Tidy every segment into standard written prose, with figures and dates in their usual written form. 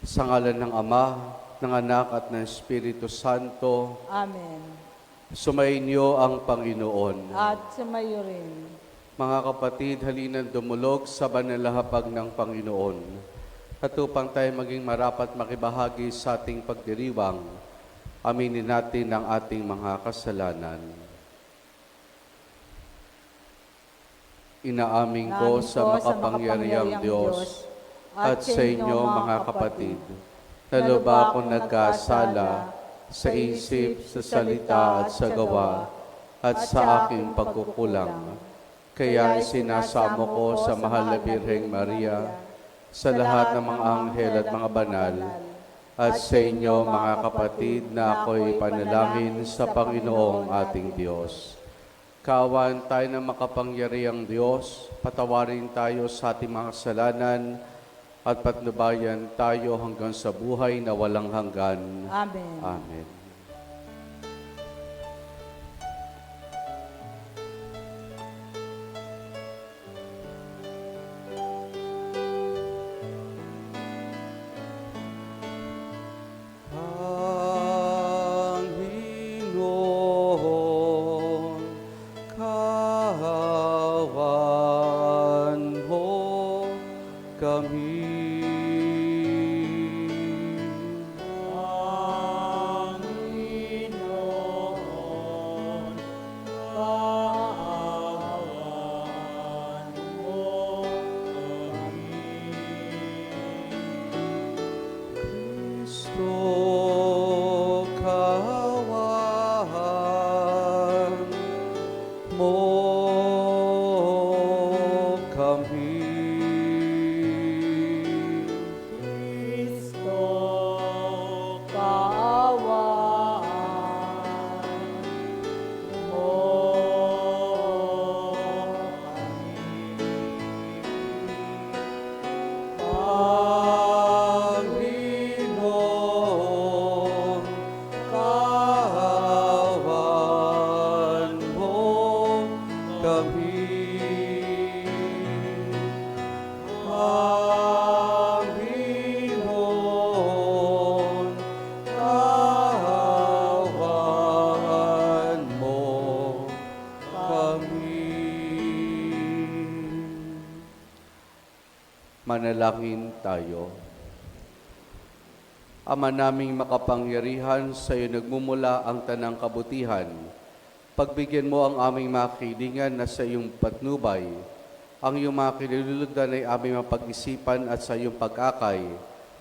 Sa ngalan ng Ama, ng Anak at ng Espiritu Santo, Amen. sumainyo ang Panginoon. At sumayo rin. Mga kapatid, halinan dumulog sa banalahapag ng Panginoon. At upang tayo maging marapat makibahagi sa ating pagdiriwang, aminin natin ang ating mga kasalanan. Inaamin ko sa makapangyarihang Diyos at sa inyo mga kapatid, na lubha akong nagkasala sa isip, sa salita at sa gawa at sa aking pagkukulang. Kaya isinasamo ko sa mahal na Birheng Maria, sa lahat ng mga anghel at mga banal, at sa inyo mga kapatid na ako'y panalangin sa Panginoong ating Diyos. Kaawaan tayo ng makapangyarihang Diyos, patawarin tayo sa ating mga kasalanan, at patnubayan tayo hanggang sa buhay na walang hanggan. Amen. Amen. Panginoon, kaawaan mo kami. Kristo, kaawaan mo kami. Kristo, kaawaan mo Panginoon, kaawaan mo kami. Panginoon, kaawaan mo kami. Manalangin tayo. Ama naming makapangyarihan, sa iyo nagmumula ang tanang kabutihan. Pagbigyan mo ang aming mga kilingan na sa iyong patnubay. Ang iyong mga kiniluludan ay aming mapag-isipan at sa iyong pag-akay.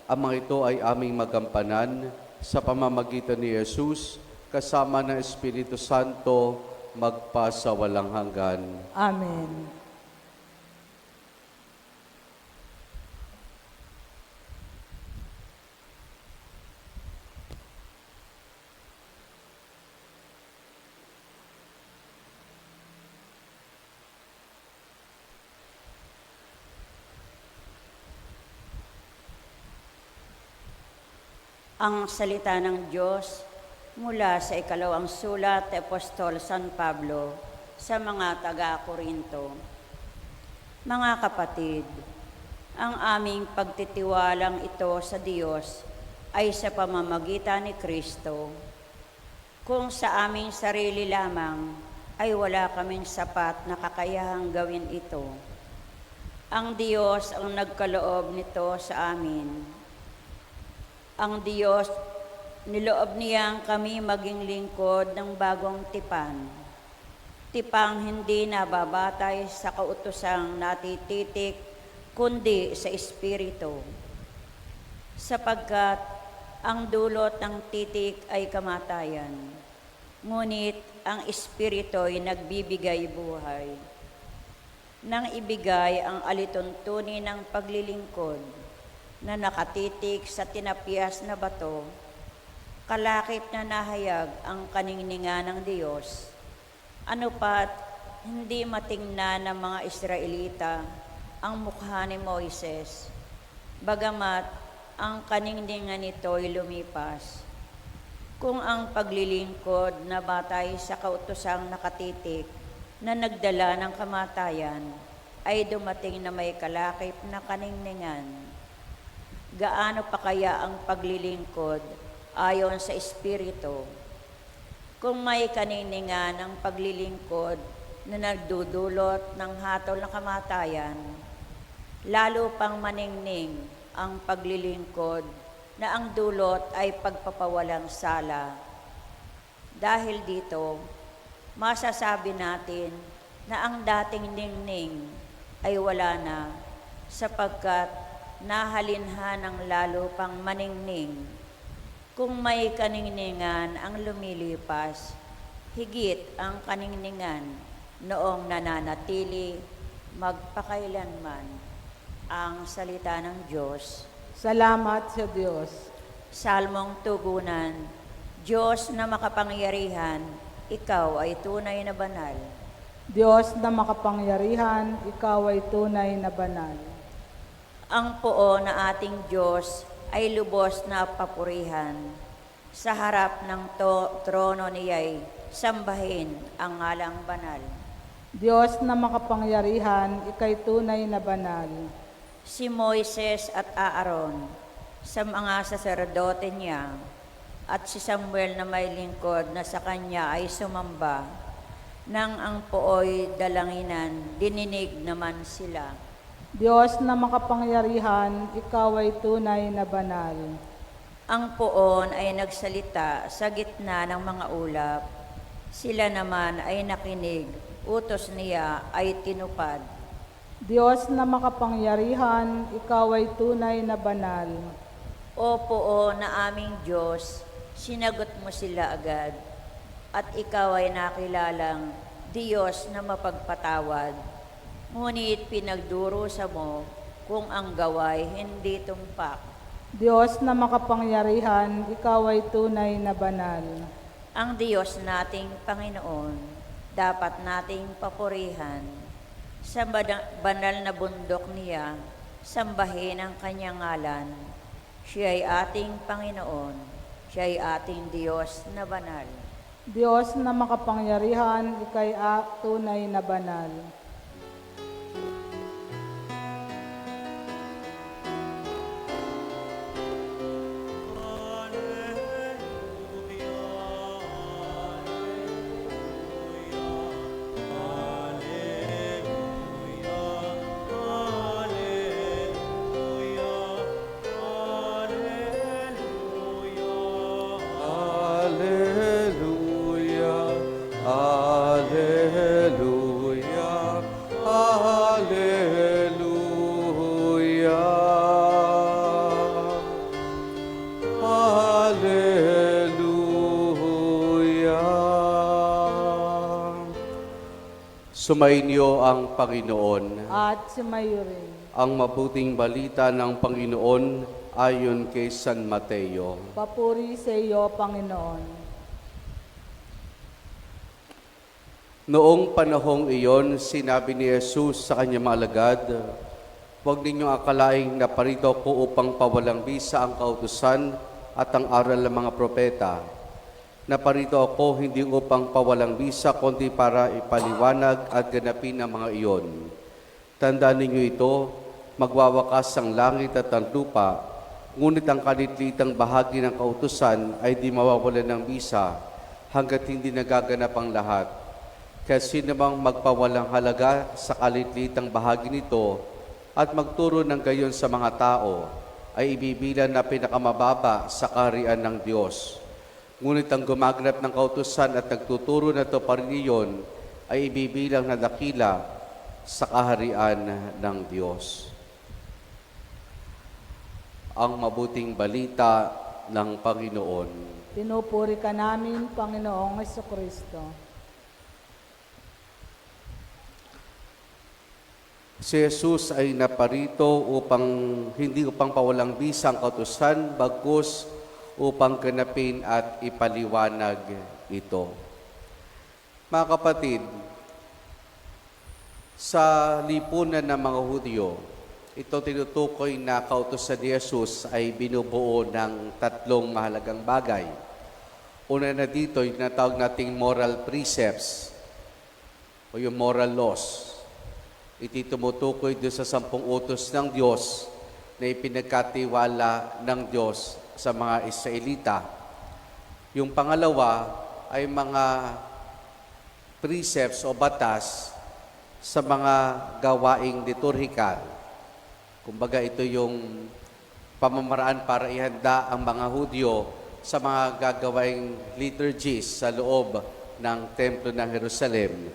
Ang mga ito ay aming magampanan sa pamamagitan ni Jesus, kasama ng Espiritu Santo, magpa sa walang hanggan. Amen. Ang salita ng Diyos mula sa ikalawang sulat ni Apostol San Pablo sa mga taga-Korinto. Mga kapatid, ang aming pagtitiwalang ito sa Diyos ay sa pamamagitan ni Kristo. Kung sa aming sarili lamang ay wala kaming sapat na kakayahang gawin ito, ang Diyos ang nagkaloob nito sa amin. Ang Diyos, niloob niyang kami maging lingkod ng bagong tipan. Tipang hindi nababatay sa kautosang natititik, kundi sa Espiritu. Sapagkat ang dulot ng titik ay kamatayan, ngunit ang Espiritu ay nagbibigay buhay. Nang ibigay ang alituntunin ng paglilingkod, na nakatitik sa tinapyas na bato, kalakip na nahayag ang kaningningan ng Diyos. Ano pat, hindi matingnan ng mga Israelita ang mukha ni Moises, bagamat ang kaningningan nito ay lumipas. Kung ang paglilingkod na batay sa kautosang nakatitik na nagdala ng kamatayan ay dumating na may kalakip na kaningningan, gaano pa kaya ang paglilingkod ayon sa Espiritu? Kung may kaniningan ang paglilingkod na nagdudulot ng hatol na kamatayan, lalo pang maningning ang paglilingkod na ang dulot ay pagpapawalang sala. Dahil dito, masasabi natin na ang dating ningning ay wala na, sapagkat nahalinhan ng lalo pang maningning. Kung may kaningningan ang lumilipas, higit ang kaningningan noong nananatili magpakailanman. Ang salita ng Diyos. Salamat sa Diyos. Salmong tugunan, Diyos na makapangyarihan, ikaw ay tunay na banal. Diyos na makapangyarihan, ikaw ay tunay na banal. Ang puo na ating Diyos ay lubos na papurihan. Sa harap ng trono niya'y sambahin ang ngalang banal. Diyos na makapangyarihan, ika'y tunay na banal. Si Moises at Aaron, sa mga saserdote niya, at si Samuel na may lingkod na sa kanya ay sumamba. Nang ang pooy dalanginan, dininig naman sila. Diyos na makapangyarihan, ikaw ay tunay na banal. Ang poon ay nagsalita sa gitna ng mga ulap. Sila naman ay nakinig, utos niya ay tinupad. Diyos na makapangyarihan, ikaw ay tunay na banal. O poon na aming Diyos, sinagot mo sila agad, at ikaw ay nakilalang Diyos na mapagpatawad. Ngunit pinagdurusa mo kung ang gaway hindi tumpak. Diyos na makapangyarihan, ikaw ay tunay na banal. Ang Diyos nating Panginoon, dapat nating papurihan. Sa banal na bundok niya, sambahin ang kanyang ngalan. Siya ay ating Panginoon, siya ay ating Diyos na banal. Diyos na makapangyarihan, ika'y tunay na banal. Sumainyo ang Panginoon. At sumayo rin. Ang mabuting balita ng Panginoon ayon kay San Mateo. Papuri sa iyo, Panginoon. Noong panahong iyon, sinabi ni Jesus sa kanyang mga alagad, "Huwag ninyong akalaing naparito ko upang pawalang bisa ang kautusan at ang aral ng mga propeta. Naparito ako hindi upang pawalang bisa, kundi para ipaliwanag at ganapin ang mga iyon. Tandaan ninyo ito, magwawakas ang langit at ang lupa, ngunit ang kalitlitang bahagi ng kautusan ay di mawawalan ng bisa hanggat hindi nagaganap ang lahat. Kaya sino mang magpawalang halaga sa kalitlitang bahagi nito at magturo ng gayon sa mga tao, ay ibibilan na pinakamababa sa kaharian ng Diyos. Ngunit ang gumaganap ng kautusan at nagtuturo na ito pa rin iyon ay ibibilang na dakila sa kaharian ng Diyos." Ang mabuting balita ng Panginoon. Pinupuri ka namin, Panginoong Jesucristo. Si Jesus ay naparito hindi upang pawalang bisa ang kautusan, bagkus upang ganapin at ipaliwanag ito. Mga kapatid, sa lipunan ng mga Hudyo, ito tinutukoy na kautusan ni Jesus ay binubuo ng tatlong mahalagang bagay. Una na dito, yung natawag nating moral precepts o yung moral laws. Ito tumutukoy doon sa 10 utos ng Diyos na ipinagkatiwala ng Diyos sa mga Israelita. Yung pangalawa ay mga precepts o batas sa mga gawaing liturhikal. Kumbaga ito yung pamamaraan para ihanda ang mga Hudyo sa mga gagawaing liturgies sa loob ng Templo ng Jerusalem.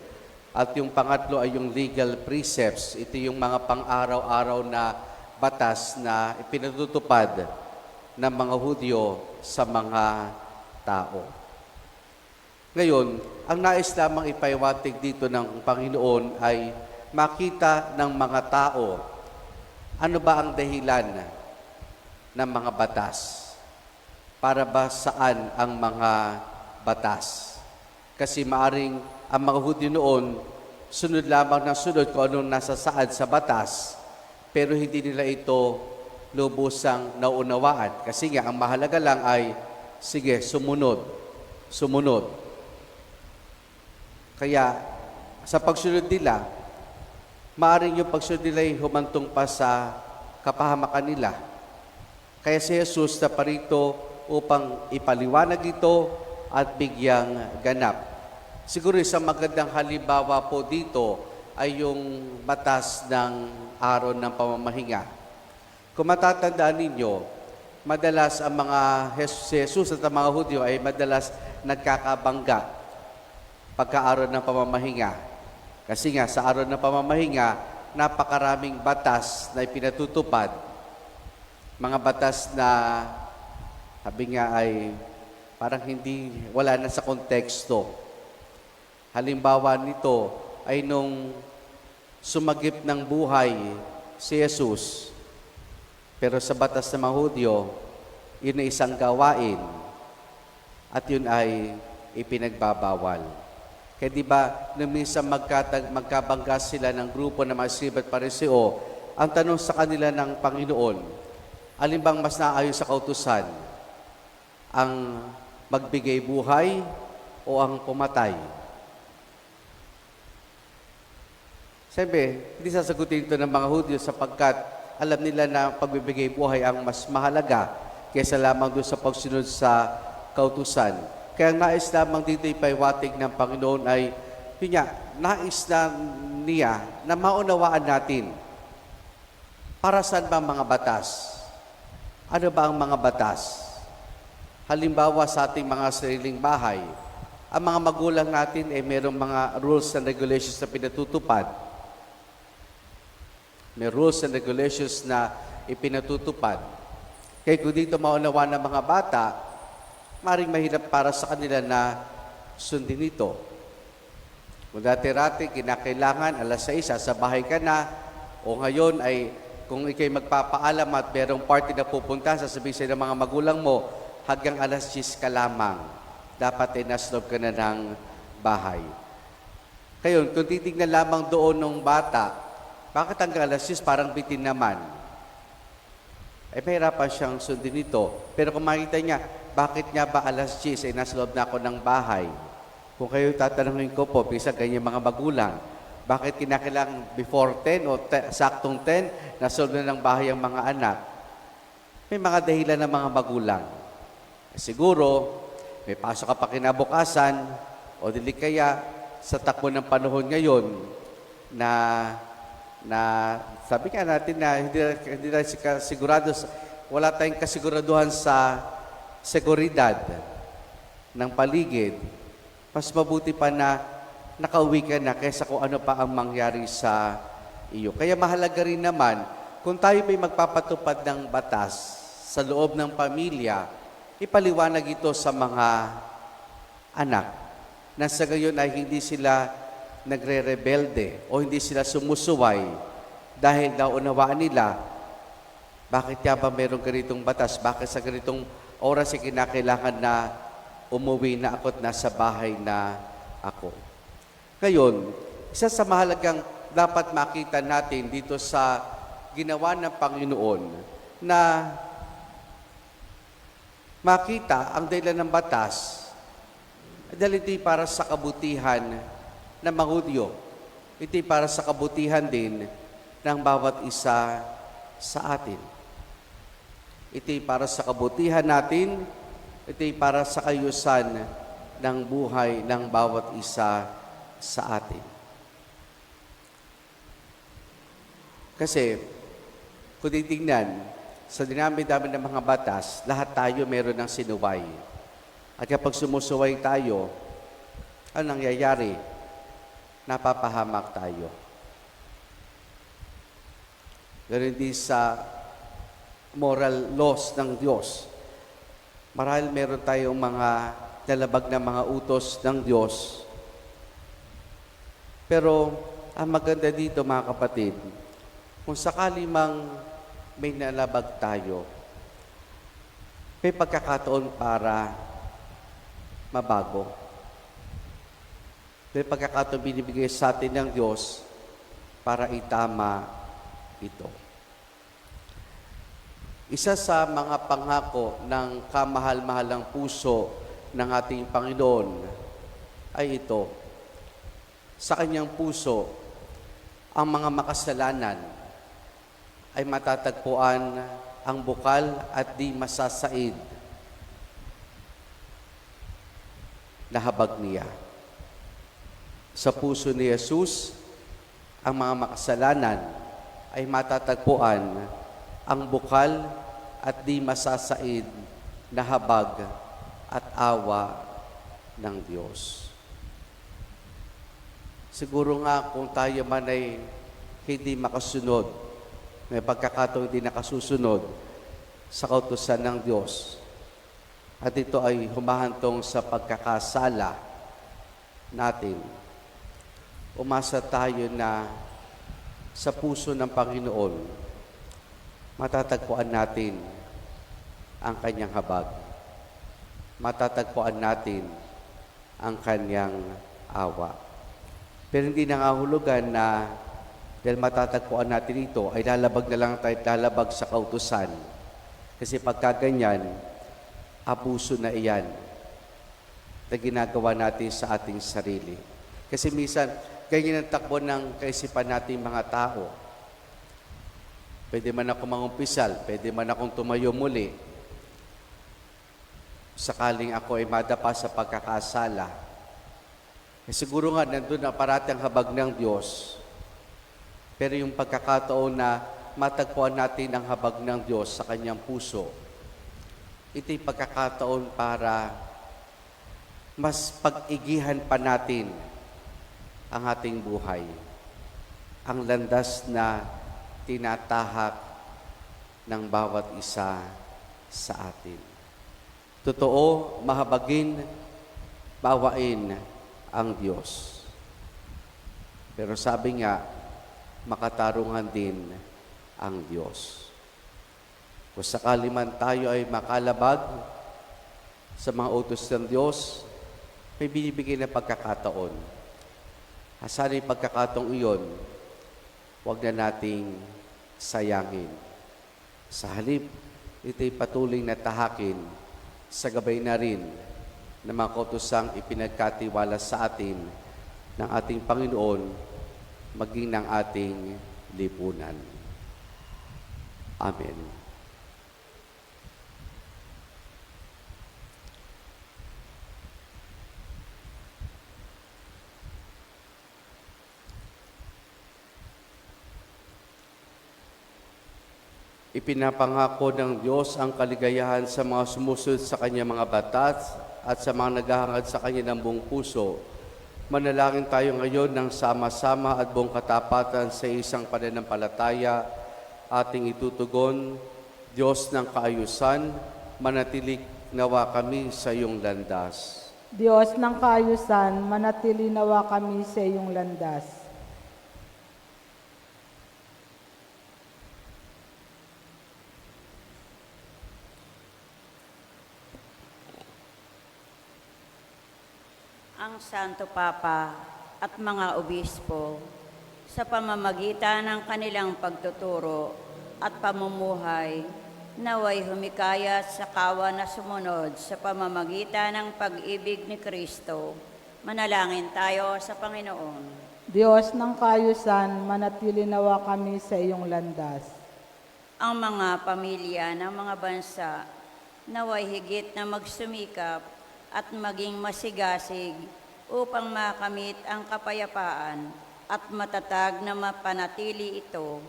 At yung pangatlo ay yung legal precepts. Ito yung mga pang-araw-araw na batas na ipinatutupad ng mga Hudyo sa mga tao. Ngayon, ang nais lamang ipaiwatig dito ng Panginoon ay makita ng mga tao ano ba ang dahilan ng mga batas. Para ba saan ang mga batas? Kasi maaring ang mga Hudyo noon, sunod lamang ng sunod kung anong nasa saad sa batas, pero hindi nila ito lubusang naunawaan. Kasi nga, ang mahalaga lang ay, sige, sumunod. Kaya, sa pagsunod nila, maaring yung pagsunod nila ay humantong pa sa kapahamakan nila. Kaya si Jesus na parito upang ipaliwanag ito at bigyang ganap. Siguro isang magandang halimbawa po dito ay yung batas ng araw ng pamamahinga. Kung matatandaan ninyo, madalas ang mga Jesus at ang mga Hudyo ay madalas nagkakabangga pagka-araw ng pamamahinga. Kasi nga, sa araw ng pamamahinga, napakaraming batas na ipinatutupad. Mga batas na, sabi nga ay, parang wala na sa konteksto. Halimbawa nito ay nung sumagip ng buhay si Jesus, pero sa batas ng mga Hudyo, yun ay isang gawain at yun ay ipinagbabawal. Kaya di ba, nung minsan magkabangga sila ng grupo ng mga Scribe at Pariseo, ang tanong sa kanila ng Panginoon, alin bang mas naayon sa kautusan? Ang magbigay buhay o ang pumatay? Siyempre, hindi sasagutin ito ng mga Hudyo sapagkat alam nila na pagbibigay buhay ang mas mahalaga kaysa lamang doon sa pagsunod sa kautusan. Kaya ang nais lamang dito ipaiwatig ng Panginoon ay, yun nga, nais na niya na maunawaan natin para saan ba ang mga batas? Ano ba ang mga batas? Halimbawa sa ating mga sariling bahay, ang mga magulang natin ay mayroong mga rules and regulations na pinatutupad. May rules and regulations na ipinatutupad. Kaya kung dito maunawaan ng mga bata, maring mahirap para sa kanila na sundin ito. Kung dati-rati, kinakailangan, 6:00, sa bahay ka na, o ngayon ay kung ikay magpapaalam at merong party na pupunta, sasabihin sa'yo ng mga magulang mo, hanggang 10:00 ka lamang. Dapat ay nasloob ka na ng bahay. Ngayon, kung titignan lamang doon ng bata, bakit hanggang 10:00 parang bitin naman? Ay mahirapan siyang sundin ito. Pero kung makita niya, bakit nga ba 10:00 ay nasa loob na ako ng bahay? Kung kayo tatanungin ko po, bisa ganyan mga magulang, bakit kinakailangan before 10 o saktong 10, nasa loob na ng bahay ang mga anak? May mga dahilan ng mga magulang. Siguro, may pasok ka pa kinabukasan, o dili kaya sa takbo ng panahon ngayon na sabi nga natin na hindi na sigurado, wala tayong kasiguraduhan sa seguridad ng paligid, mas mabuti pa na nakauwi ka na kaysa kung ano pa ang mangyari sa iyo. Kaya mahalaga rin naman, kung tayo may magpapatupad ng batas sa loob ng pamilya, ipaliwanag ito sa mga anak na sa gayon ay hindi sila nagre-rebelde o hindi sila sumusuway dahil naunawaan nila bakit nga ba mayroong ganitong batas, bakit sa ganitong oras ay kinakailangan na umuwi na ako at nasa bahay na ako. Ngayon, isa sa mahalagang dapat makita natin dito sa ginawa ng Panginoon na makita ang dahilan ng batas dahil ito'y para sa kabutihan ng mga Hudyo. Ito'y para sa kabutihan din ng bawat isa sa atin. Ito'y para sa kabutihan natin. Ito'y para sa kayusan ng buhay ng bawat isa sa atin. Kasi, kung titingnan, sa dinami-dami ng mga batas, lahat tayo meron ng sinuway. At kapag sumusuway tayo, ano nangyayari? Napapahamak tayo. Ganun din sa moral laws ng Diyos. Marahil meron tayong mga nalabag na mga utos ng Diyos. Pero, ang maganda dito mga kapatid, kung sakali mang may nalabag tayo, may pagkakataon para mabago. May pagkakataon binibigay sa atin ng Diyos para itama ito. Isa sa mga pangako ng kamahal-mahalang puso ng ating Panginoon ay ito. Sa kanyang puso, ang mga makasalanan ay matatagpuan ang bukal at di masasaid na habag niya. Sa puso ni Jesus, ang mga makasalanan ay matatagpuan ang bukal at di masasaid na habag at awa ng Diyos. Siguro nga kung tayo man ay hindi makasunod, may pagkakataon hindi nakasusunod sa kautusan ng Diyos. At ito ay humahantong sa pagkakasala natin. Umasa tayo na sa puso ng Panginoon, matatagpuan natin ang kanyang habag. Matatagpuan natin ang kanyang awa. Pero hindi nangahulugan na dahil matatagpuan natin ito, ay lalabag na lang tayo, lalabag sa kautusan. Kasi pagka ganyan, abuso na iyan na ginagawa natin sa ating sarili. Kasi minsan, ganyan ang takbo ng kaisipan natin mga tao. Pwede man ako mangumpisal, pwede man akong tumayo muli. Sakaling ako ay madapa sa pagkakasala. Siguro nga, nandun na parati ang habag ng Diyos. Pero yung pagkakataon na matagpuan natin ang habag ng Diyos sa kanyang puso, ito'y pagkakataon para mas pag-igihan pa natin ang ating buhay. Ang landas na tinatahak ng bawat isa sa atin. Totoo, mahabagin, bawain ang Diyos. Pero sabi nga, makatarungan din ang Diyos. Kung sakali man tayo ay makalabag sa mga utos ng Diyos, may binibigay na pagkakataon. Sana yung pagkakataong iyon, huwag na nating sayangin. Sa halip, ito'y patuloy na tahakin sa gabay na rin na mga kautusang ipinagkatiwala sa atin ng ating Panginoon maging ng ating lipunan. Amen. Ipinapangako ng Diyos ang kaligayahan sa mga sumusunod sa Kanyang mga batas at sa mga naghahangad sa Kanya ng buong puso. Manalangin tayo ngayon ng sama-sama at buong katapatan sa isang pananampalataya. Ating itutugon, Diyos ng kaayusan, manatilik nawa kami sa iyong landas. Diyos ng kaayusan, manatili nawa kami sa iyong landas. Ang Santo Papa at mga obispo sa pamamagitan ng kanilang pagtuturo at pamumuhay naway humikayat sa kawa na sumunod sa pamamagitan ng pag-ibig ni Kristo. Manalangin tayo sa Panginoon. Diyos ng kaayusan, manatili nawa kami sa iyong landas. ang mga pamilya ng mga bansa naway higit na magsumikap at maging masigasig upang makamit ang kapayapaan at matatag na mapanatili ito.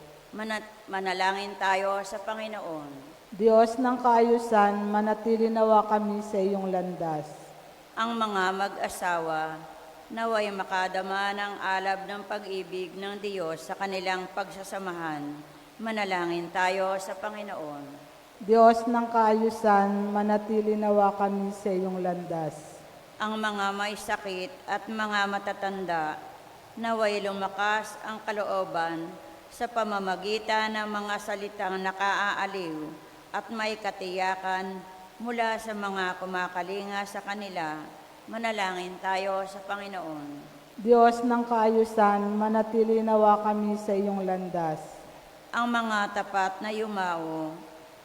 Manalangin tayo sa Panginoon. Diyos ng kaayusan, manatili nawa kami sa iyong landas. Ang mga mag-asawa naway makadama ng alab ng pag-ibig ng Diyos sa kanilang pagsasamahan. Manalangin tayo sa Panginoon. Diyos ng kaayusan, manatili nawa kami sa iyong landas. Ang mga may sakit at mga matatanda, naway lumakas ang kalooban sa pamamagitan ng mga salitang nakaaaliw at may katiyakan mula sa mga kumakalinga sa kanila. Manalangin tayo sa Panginoon. Diyos ng kaayusan, manatili nawa kami sa iyong landas. Ang mga tapat na yumao,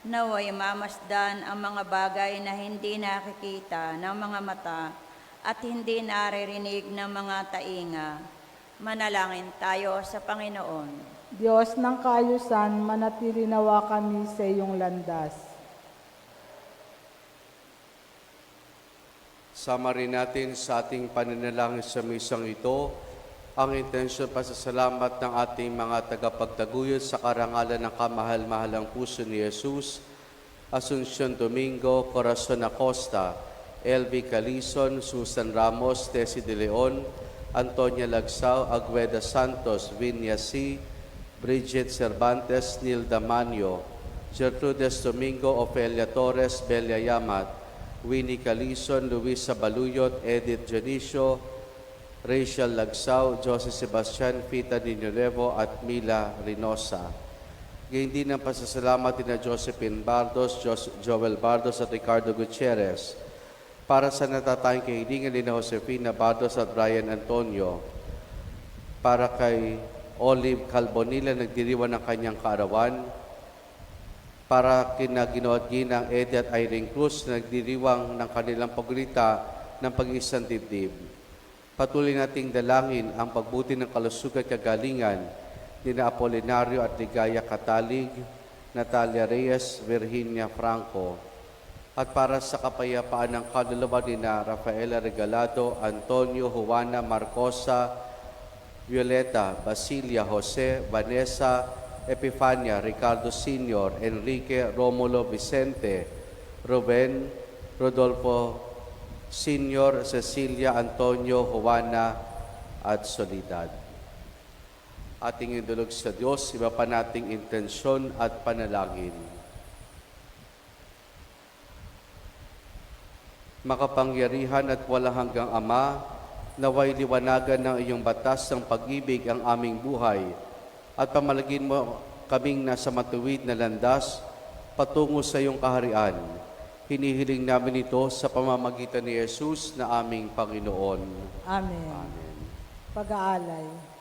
naway mamasdan ang mga bagay na hindi nakikita ng mga mata at hindi naririnig ng mga tainga. Manalangin tayo sa Panginoon. Diyos ng kaayusan, manatili nawa kami sa iyong landas. Sama rin natin sa ating pananalangin sa misang ito ang intensyon pasasalamat ng ating mga tagapagtaguyod sa karangalan ng kamahal-mahalang puso ni Jesus, Asuncion Domingo, Corazon Acosta, LV Calison, Susan Ramos, Tessie De Leon, Antonia Lagsao, Agueda Santos, Vinya C., Bridget Cervantes, Nilda Manio, Gertrudes Domingo, Ofelia Torres, Belia Yamat, Winnie Calison, Luisa Baluyot, Edith Janicio, Rachel Lagsao, Jose Sebastian, Fita Niñorevo at Mila Reynosa. Gayon din ang pasasalamat na Josephine Bardos, Joel Bardos at Ricardo Gutierrez para sa natatayang kahilingan ni Josefina Bardos at Brian Antonio, para kay Olive Calbonilla nagdiriwan ng kanyang kaarawan, para kina Ginood Ginang Eddie at Irene Cruz na nagdiriwang ng kanilang pagulita ng pag-isang dibdib. Patuloy nating dalangin ang pagbuti ng kalusugan at kagalingan ni na Apolinario at Ligaya Katalig, Natalia Reyes, Virginia Franco, at para sa kapayapaan ng kaluluwa ni na Rafaela Regalado, Antonio, Juana, Marcosa, Violeta, Basilia, Jose, Vanessa, Epifania, Ricardo Sr., Enrique, Romulo, Vicente, Ruben, Rodolfo Senior, Cecilia, Antonio, Juana, at Solidad. Ating indulog sa Diyos, iba pa nating intensyon at panalangin. Makapangyarihan at walang hanggang Ama, naway liwanagan ng iyong batas ng pag-ibig ang aming buhay at pamalagin mo kaming nasa matuwid na landas patungo sa iyong kaharian. Hinihiling namin ito sa pamamagitan ni Jesus na aming Panginoon. Amen. Amen. Pag-aalay.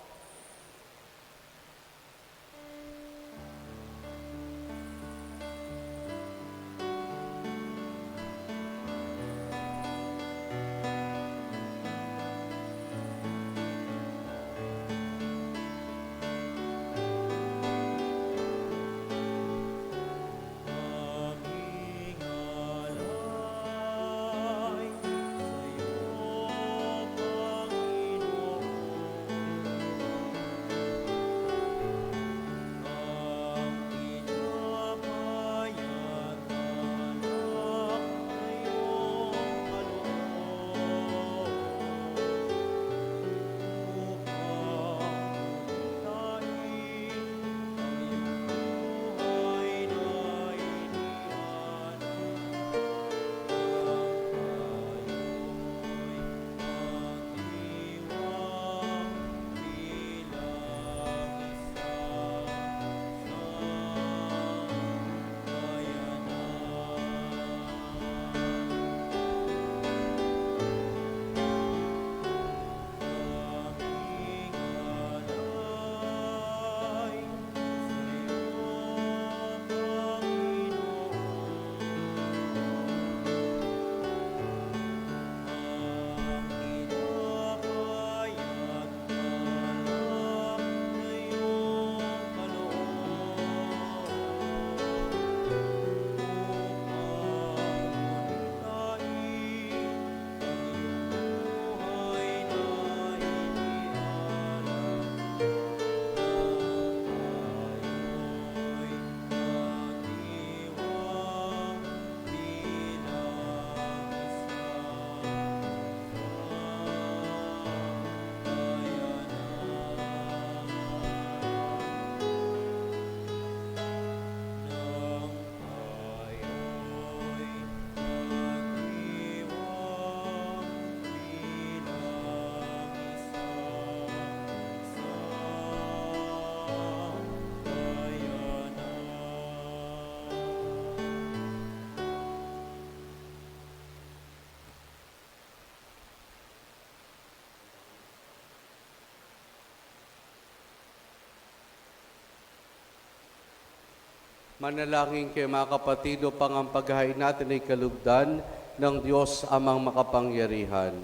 Manalangin kayo mga kapatid upang ang paghahain natin ay kalugdan ng Diyos amang makapangyarihan.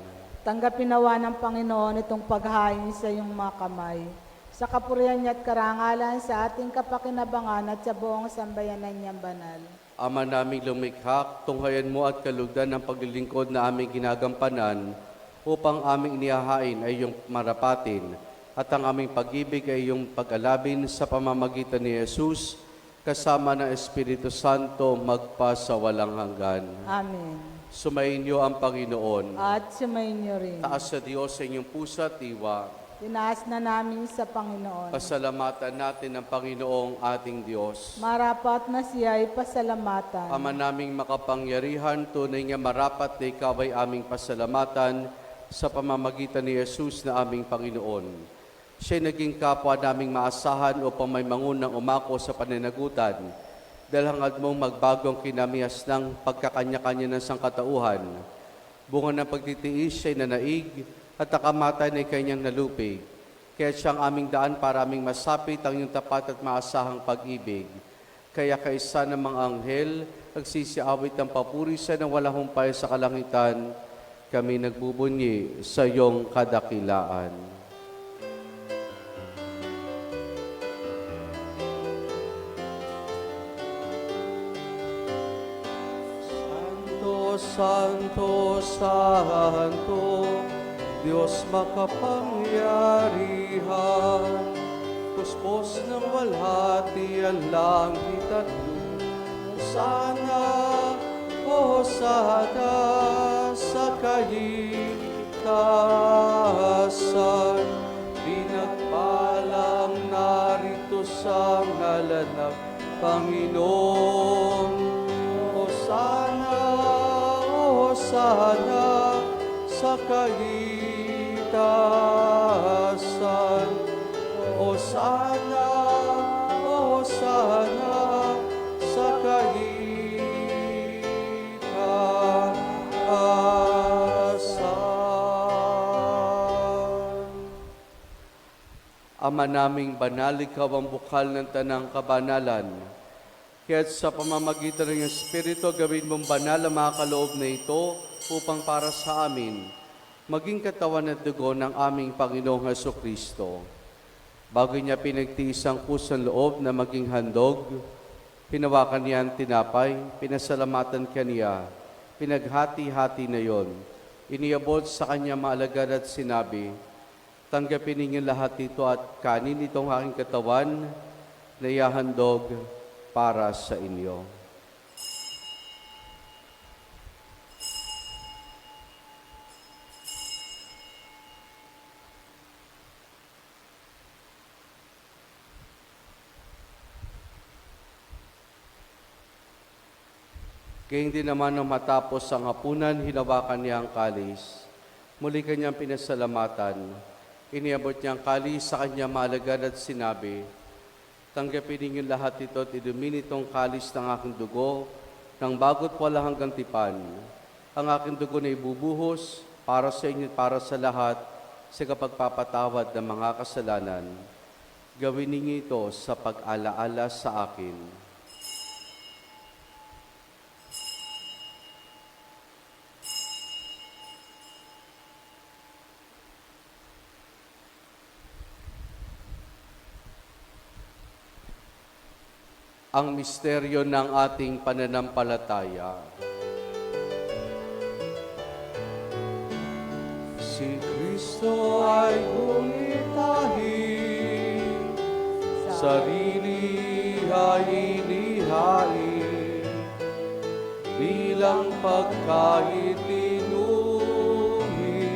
Tanggapin nawa ng Panginoon itong paghain sa iyong mga kamay. Sa kapurihan niya at karangalan sa ating kapakinabangan at sa buong sambayanan niyang banal. Ama naming lumikha, tunghayan mo at kalugdan ng paglilingkod na aming ginagampanan upang aming inihahain ay iyong marapatin at ang aming pag-ibig ay iyong pag-alabin sa pamamagitan ni Jesus kasama ng Espiritu Santo magpa sa walang hanggan. Amen. Sumayin niyo ang Panginoon. At sumayin niyo rin. Taas sa Diyos sa inyong puso at diwa. Tinaas na namin sa Panginoon. Pasalamatan natin ang Panginoong ating Diyos. Marapat na siya ay pasalamatan. Ama naming makapangyarihan, tunay nga marapat na ikaw ay aming pasalamatan sa pamamagitan ni Jesus na aming Panginoon. Siya'y naging kapwa naming maasahan upang may mangunang umako sa pananagutan dahil hangad mong magbagong kinamias ng pagkakanya-kanya ng sangkatauhan. Bunga ng pagtitiis siya'y nanaig at nakamatay na kanyang nalupig. Kaya siyang aming daan para aming masapit ang iyong tapat at maasahang pag-ibig. Kaya kaisa ng mga anghel, nagsisiawit ng papuri sa nang walang humpay sa kalangitan, kami nagbubunyi sa iyong kadakilaan. Santo, Santo, Diyos makapangyarihan, puspos ng walhati ang langit at lupa. Hosana sa kaligtasan, pinagpalang narito sa ngalan ng Panginoon. Hosana sa kaligtasan. Hosana sa kaligtasan. Ama naming banal, ikaw ang bukal ng tanang kabanalan. Kaya't sa pamamagitan ng Espiritu, gawin mong banal ang mga kaloob na ito upang para sa amin, maging katawan at dugo ng aming Panginoong Hesukristo. Bago niya pinagtiis ang kusang loob na maging handog, hinawakan niya ang tinapay, pinasalamatan kaniya, pinaghati-hati na yon. Iniabot sa kanya maalagad at sinabi, tanggapin ninyo lahat ito at kanin itong aking katawan na ihahandog para sa inyo. Gayun din naman nung matapos ang hapunan, hinawakan niya ang kalis. Muli kanyang pinasalamatan. Iniabot niya ang kalis sa kanya maalagad at sinabi, tanggapin ninyo lahat ito at inumin itong kalis ng aking dugo ng bago't wala hanggang tipan. Ang aking dugo na ibubuhos para sa inyo at para sa lahat sa kapagpapatawad ng mga kasalanan. Gawin ninyo ito sa pag-alaala sa akin. Ang misteryo ng ating pananampalataya. Si Kristo ay bumitahin, sarili ay inihain, bilang pagkain inumin,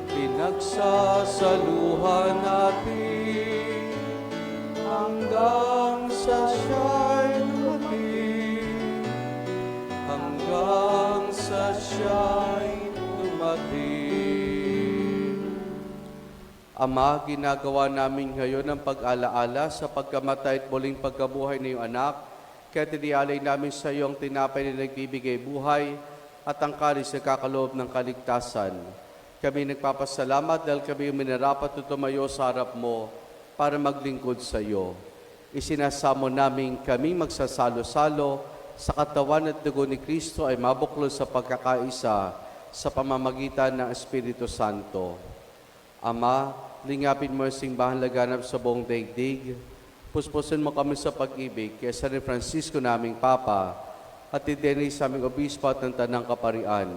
pinagsasaluhan natin, hanggang sa siya'y dumating, hanggang sa siya'y dumating. Ama, ginagawa namin ngayon ang pag-alaala sa pagkamatay at muling pagkabuhay ng iyong anak, kaya tinialay namin sa iyo ang tinapay na nagbibigay buhay at ang kalis na kakaloob ng kaligtasan. Kami nagpapasalamat dahil kami minarapat at tumayo sa harap mo para maglingkod sa iyo. Isinasamo namin kami magsasalo-salo sa katawan at dugo ni Kristo ay mabuklod sa pagkakaisa sa pamamagitan ng Espiritu Santo. Ama, lingapin mo ang simbahan laganap sa buong daigdig. Puspusin mo kami sa pag-ibig kay San Francisco naming Papa at Denis aming Obispo at ng Tanang Kaparian.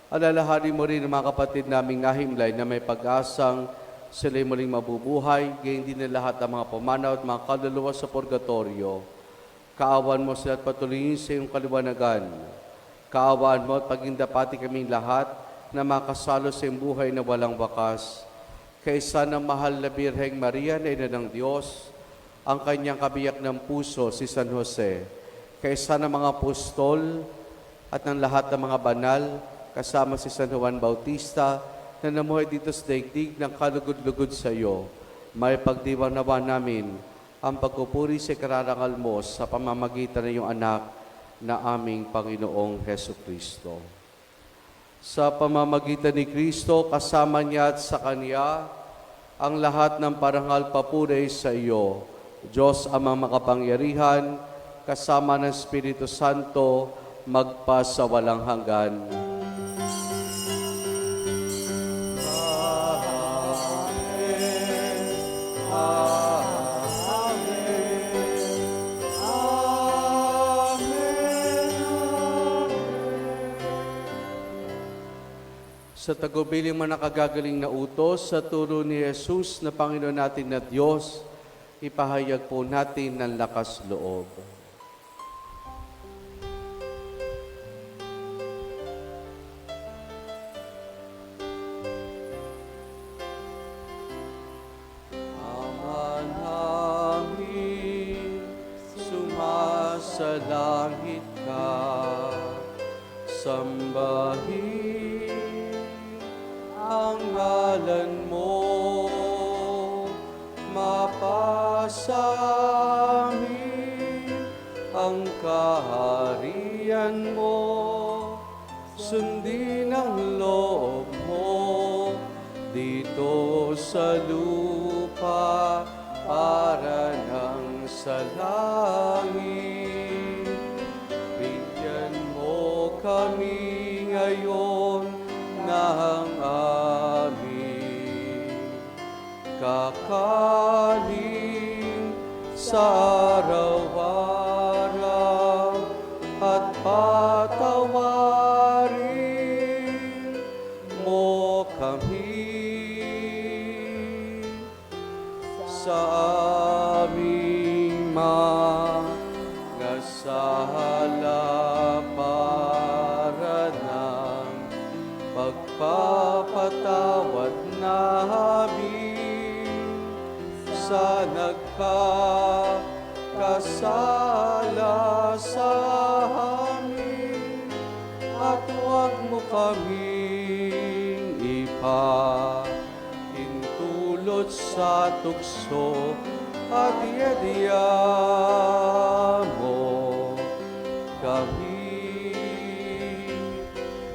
Alalahanin mo rin ang mga kapatid naming nahimlay na may pag-asang sila'y muling mabubuhay, gayon din na lahat ng mga pumanaw at mga kaluluwa sa purgatorio. Kaawan mo sila at patuloyin sa iyong kaliwanagan. Kaawaan mo at pagindapati kaming lahat na makasalo sa iyong buhay na walang wakas. Kaysa ng mahal na Birheng Maria na Ina ng Diyos, ang kanyang kabiyak ng puso, si San Jose, kaysa ng mga apostol at ng lahat ng mga banal, kasama si San Juan Bautista, na namuhay dito sa daigdig ng kalugod-lugod sa iyo, may pagdiwang nawa namin ang pagpupuri sa kararangal mo sa pamamagitan ng iyong anak na aming Panginoong Heso Kristo. Sa pamamagitan ni Kristo, kasama niya at sa Kanya, ang lahat ng parangal papuri sa iyo, Diyos Amang makapangyarihan, kasama ng Espiritu Santo, magpa sa walang hanggan. Sa tagubiling mga nakagagaling na utos, sa turo ni Jesus na Panginoon natin na Diyos, ipahayag po natin ng lakas loob. Ama namin, sumasalangit ka, sambahin ang ngalan mo, mapasamin ang kaharian mo, sundin ang loob mo dito sa lupa para nang sa langit. Bigyan mo kami ngayon ng aming kakanin sa araw-araw at patawarin mo kami sa aming mga sala para ng pagpapatawad namin sa nagkakasala sa amin, at huwag mo kaming ipahintulot sa tukso, at iadya mo kami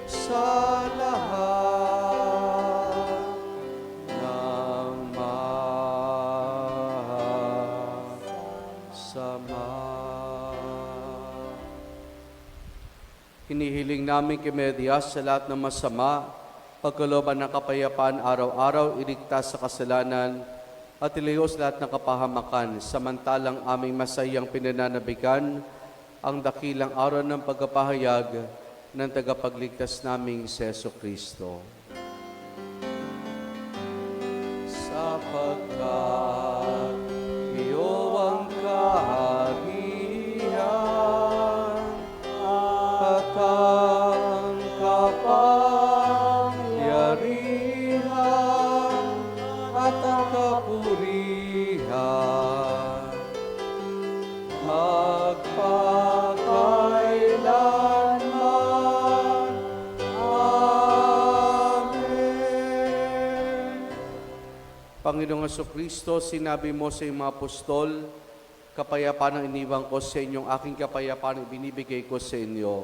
sa lahat ng masama. Hinihiling namin kay Medias sa lahat ng masama, pagkalooban ng kapayapaan araw-araw, iligtas sa kasalanan, at ilayos lahat ng kapahamakan, samantalang aming masayang pinananabikan ang dakilang araw ng pagkapahayag ng tagapagligtas naming si Jesu Kristo. Sapagkat iyo ang kaharian at ang kapangyarihan at ang kapurihan magpakailanman. Amen. Panginoong Jesucristo, sinabi mo sa iyong mga apostol, kapayapaan ang iniwan ko sa inyong aking kapayapaan ang binibigay ko sa inyo.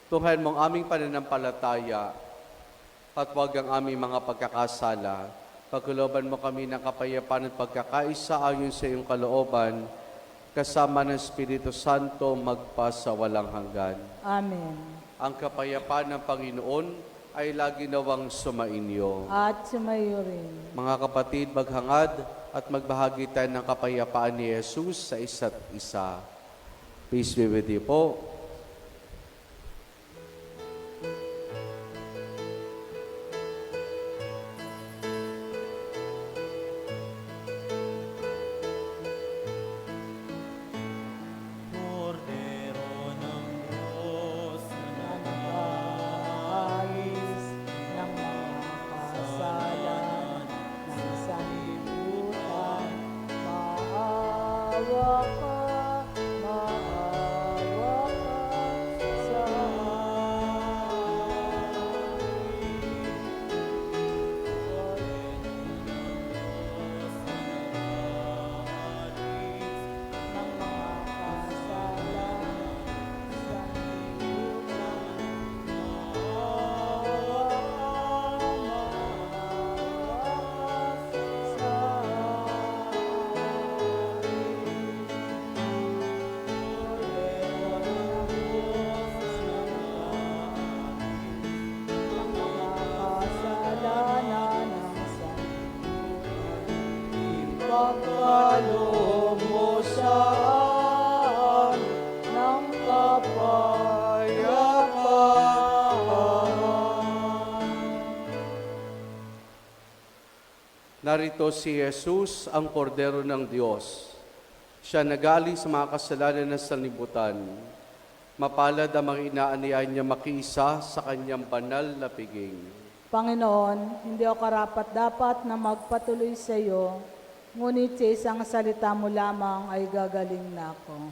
Tunghayan mo ang aming pananampalataya at huwag ang aming mga pagkakasala. Pagkalooban mo kami ng kapayapaan at pagkakaisa ayon sa iyong kalooban, kasama ng Espiritu Santo magpa sa walang hanggan. Amen. Ang kapayapaan ng Panginoon ay lagi nawang sumainyo. At sumayo rin. Mga kapatid, maghangad at magbahagi tayo ng kapayapaan ni Jesus sa isa't isa. Peace be with you po. Kordero ng Diyos na Alis ng mga kasalan ng sanlibutan. Maawa ka sa ng mga kasalan sa pagkaloob mo saan ng kapayapaan. Narito si Jesus, ang kordero ng Diyos. Siya nagaling sa mga kasalanan ng sanlibutan. Mapalad ang mga inaanihan niya makiisa sa kanyang banal na piging. Panginoon, hindi ako karapat-dapat na magpatuloy sa iyo, ngunit sa isang salita mo lamang ay gagaling na ako.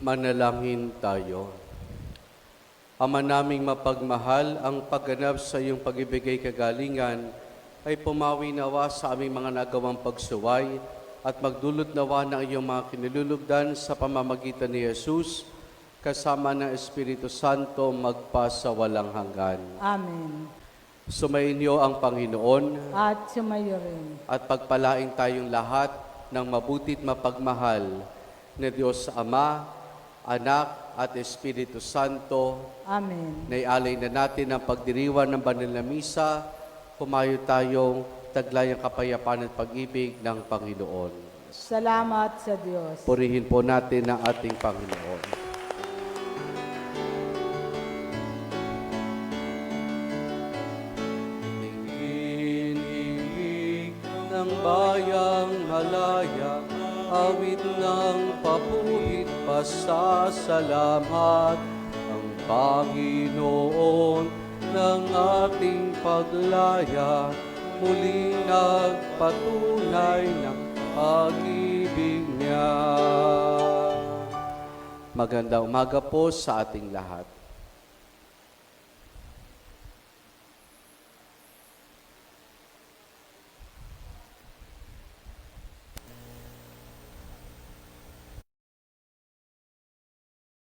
Manalangin tayo. Ama naming mapagmahal, ang pagganap sa iyong pag-ibigay kagalingan ay pumawi nawa sa aming mga nagawang pagsuway at magdulot nawa ng iyong mga kinilulugdan sa pamamagitan ni Jesus kasama ng Espiritu Santo magpasawalang hanggan. Amen. Sumainyo ang Panginoon At sumayo rin. at pagpalaing tayong lahat ng mabuti't mapagmahal na Diyos Ama, Anak at Espiritu Santo. Amen. Naialay na natin ang pagdiriwan ng banal na misa. Pumayo tayong taglayang kapayapaan at pag-ibig ng Panginoon. Salamat sa Diyos. Purihin po natin ang ating Panginoon. Hinihilig ng bayang malaya, awit ng papuhit pasasalamat, ang Panginoon ng ating paglaya, muling nagpatunay ng pag-ibig niya. Magandang umaga po sa ating lahat.